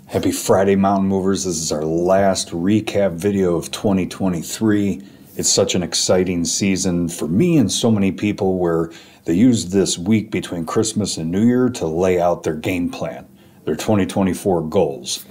Happy Friday, Mountain Movers. This is our last recap video of 2023. It's such an exciting season for me and so many people where they use this week between Christmas and New Year to lay out their game plan, their 2024 goals.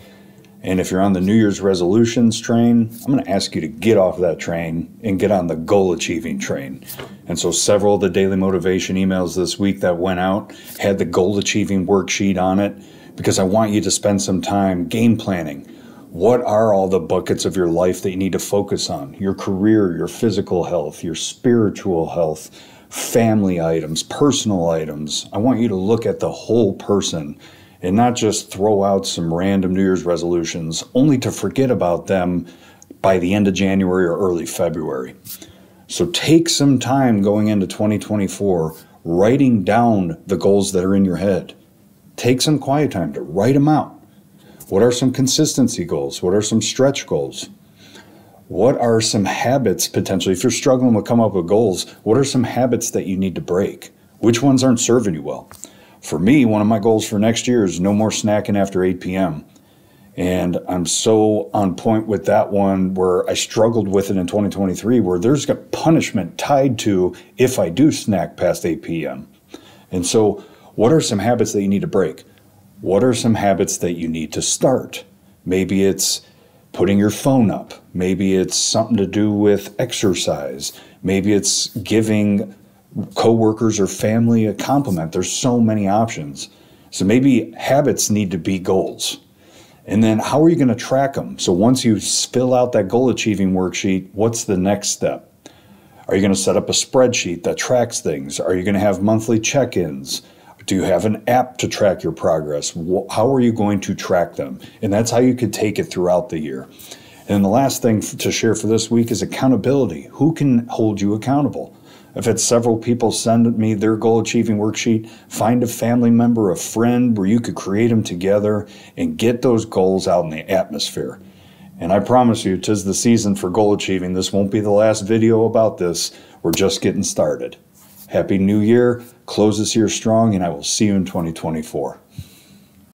And if you're on the New Year's resolutions train, I'm going to ask you to get off that train and get on the goal achieving train. And so several of the daily motivation emails this week that went out had the goal achieving worksheet on it, because I want you to spend some time game planning. What are all the buckets of your life that you need to focus on? Your career, your physical health, your spiritual health, family items, personal items. I want you to look at the whole person and not just throw out some random New Year's resolutions only to forget about them by the end of January or early February. So take some time going into 2024, writing down the goals that are in your head. Take some quiet time to write them out. What are some consistency goals? What are some stretch goals? What are some habits potentially? If you're struggling to come up with goals, what are some habits that you need to break? Which ones aren't serving you well? For me, one of my goals for next year is no more snacking after 8 p.m. And I'm so on point with that one where I struggled with it in 2023, where there's a punishment tied to if I do snack past 8 p.m. And so what are some habits that you need to break? What are some habits that you need to start? Maybe it's putting your phone up. Maybe it's something to do with exercise. Maybe it's giving coworkers or family a compliment. There's so many options. So maybe habits need to be goals. And then how are you going to track them? So once you fill out that goal achieving worksheet, what's the next step? Are you going to set up a spreadsheet that tracks things? Are you going to have monthly check-ins? Do you have an app to track your progress? How are you going to track them? And that's how you could take it throughout the year. And the last thing to share for this week is accountability. Who can hold you accountable? I've had several people send me their goal achieving worksheet. Find a family member, a friend, where you could create them together and get those goals out in the atmosphere. And I promise you, 'tis the season for goal achieving. This won't be the last video about this. We're just getting started. Happy New Year. Close this year strong, and I will see you in 2024.